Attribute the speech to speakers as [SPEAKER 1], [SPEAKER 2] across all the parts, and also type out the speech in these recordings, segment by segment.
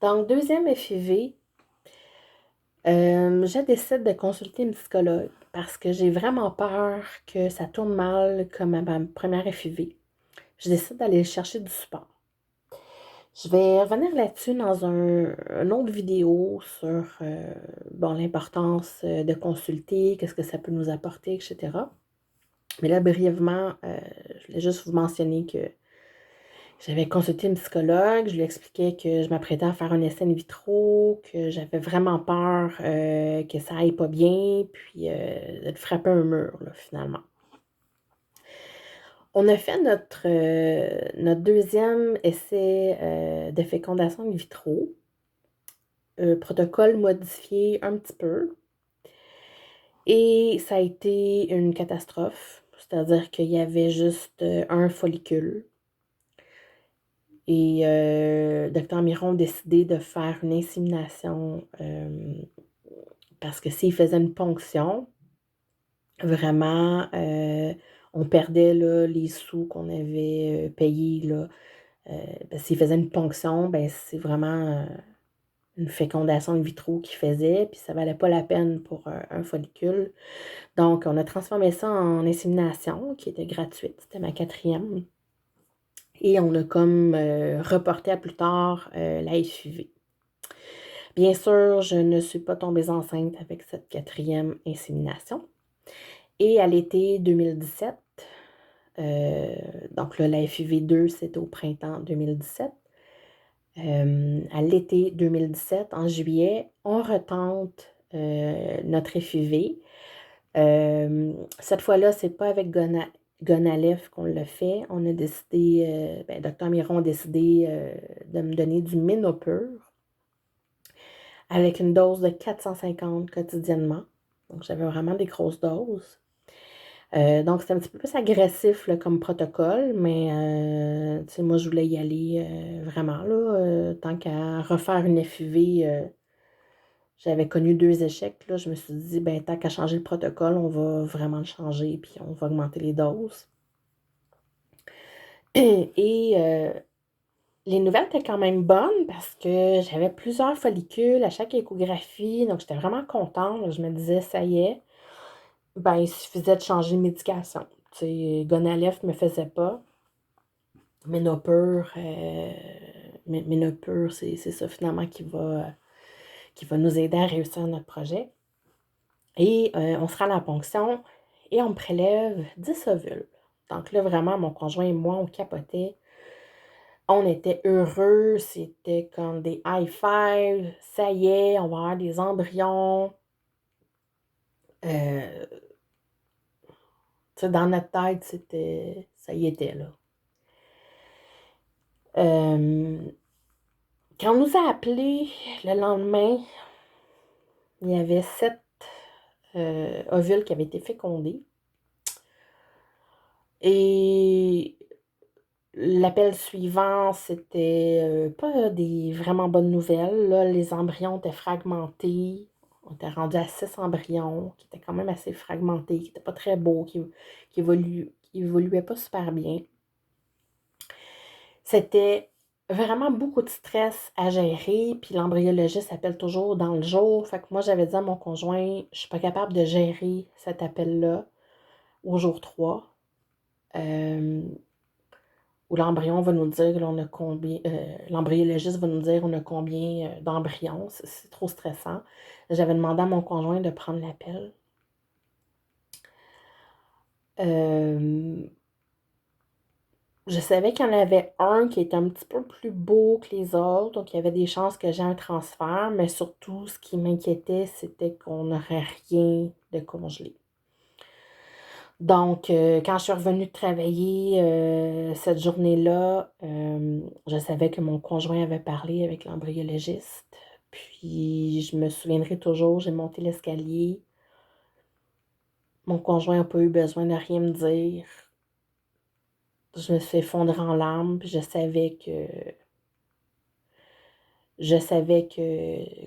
[SPEAKER 1] Donc, deuxième FIV, je décide de consulter une psychologue parce que j'ai vraiment peur que ça tourne mal comme à ma première FIV. Je décide d'aller chercher du support. Je vais revenir là-dessus dans une autre vidéo sur l'importance de consulter, qu'est-ce que ça peut nous apporter, etc. Mais là, brièvement, je voulais juste vous mentionner que j'avais consulté une psychologue, je lui expliquais que je m'apprêtais à faire un essai in vitro, que j'avais vraiment peur que ça aille pas bien, puis de frapper un mur, là, finalement. On a fait notre deuxième essai de fécondation in vitro, protocole modifié un petit peu, et ça a été une catastrophe, c'est-à-dire qu'il y avait juste un follicule. Et Dr. Miron a décidé de faire une insémination parce que s'il faisait une ponction, vraiment, on perdait là, les sous qu'on avait payés. Là. S'il faisait une ponction, ben, c'est vraiment une fécondation in vitro qu'il faisait, puis ça ne valait pas la peine pour un follicule. Donc, on a transformé ça en insémination qui était gratuite. C'était ma quatrième. Et on a comme reporté à plus tard la FIV. Bien sûr, je ne suis pas tombée enceinte avec cette quatrième insémination. Et à l'été 2017, donc là, la FIV2, c'était au printemps 2017. À l'été 2017, en juillet, on retente notre FIV. Cette fois-là, c'est pas avec Gonalef qu'on l'a fait. On a décidé, Dr. Miron a décidé de me donner du Ménopur avec une dose de 450 quotidiennement. Donc, j'avais vraiment des grosses doses. Donc, c'était un petit peu plus agressif là, comme protocole, mais moi, je voulais y aller vraiment, là, tant qu'à refaire une FIV. J'avais connu 2 échecs, là, je me suis dit, ben, tant qu'à changer le protocole, on va vraiment le changer, puis on va augmenter les doses. Et les nouvelles étaient quand même bonnes parce que j'avais plusieurs follicules à chaque échographie, donc j'étais vraiment contente. Je me disais, ça y est, ben, il suffisait de changer de médication. Tu sais, Gonalef ne me faisait pas. Ménopur, c'est ça finalement qui va nous aider à réussir notre projet. Et on sera à la ponction et on me prélève 10 ovules. Donc là, vraiment, mon conjoint et moi, on capotait. On était heureux, c'était comme des high five. Ça y est, on va avoir des embryons. Euh, dans notre tête, ça y était, là. Quand on nous a appelés le lendemain, il y avait 7 ovules qui avaient été fécondés. Et l'appel suivant, c'était pas des vraiment bonnes nouvelles. Là, les embryons étaient fragmentés. On était rendu à 6 embryons, qui étaient quand même assez fragmentés, qui n'étaient pas très beaux, qui évoluaient pas super bien. C'était vraiment beaucoup de stress à gérer, puis l'embryologiste appelle toujours dans le jour. Fait que moi, j'avais dit à mon conjoint, je suis pas capable de gérer cet appel-là au jour 3. Où l'embryon va nous dire on a combien, l'embryologiste va nous dire on a combien d'embryons. C'est trop stressant. J'avais demandé à mon conjoint de prendre l'appel. Je savais qu'il y en avait un qui était un petit peu plus beau que les autres, donc il y avait des chances que j'ai un transfert, mais surtout, ce qui m'inquiétait, c'était qu'on n'aurait rien de congelé. Donc, quand je suis revenue de travailler cette journée-là, je savais que mon conjoint avait parlé avec l'embryologiste. Puis, je me souviendrai toujours, j'ai monté l'escalier. Mon conjoint n'a pas eu besoin de rien me dire. Je me suis effondrée en larmes, puis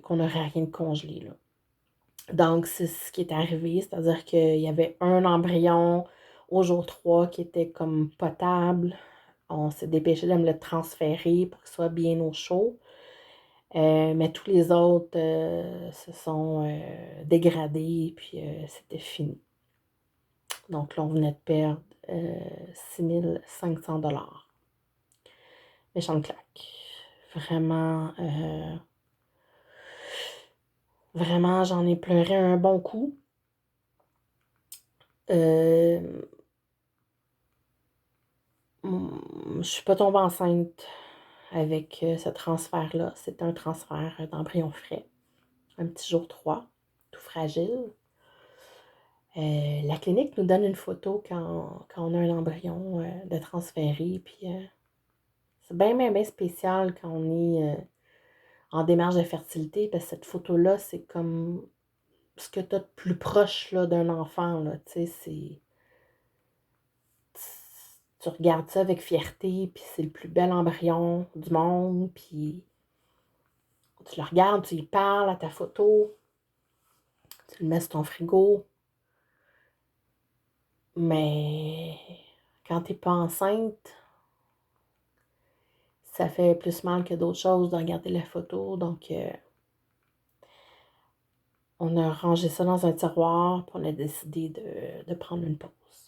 [SPEAKER 1] qu'on n'aurait rien de congelé, là. Donc, c'est ce qui est arrivé, c'est-à-dire qu'il y avait un embryon au jour 3 qui était comme potable. On s'est dépêché de me le transférer pour qu'il soit bien au chaud. Mais tous les autres se sont dégradés, puis c'était fini. Donc là, on venait de perdre 6500 $. Méchante claque. Vraiment, vraiment, j'en ai pleuré un bon coup. Je suis pas tombée enceinte avec ce transfert-là. C'était un transfert d'embryon frais. Un petit jour 3, tout fragile. La clinique nous donne une photo quand on a un embryon de transféré. Puis c'est bien, bien, bien spécial quand on est en démarche de fertilité, parce que cette photo-là, c'est comme ce que tu as de plus proche là, d'un enfant. Là, tu regardes ça avec fierté, puis c'est le plus bel embryon du monde, puis tu le regardes, tu y parles à ta photo, tu le mets sur ton frigo. Mais quand t'es pas enceinte, ça fait plus mal que d'autres choses de regarder la photo. Donc, on a rangé ça dans un tiroir, puis on a décidé de prendre une pause.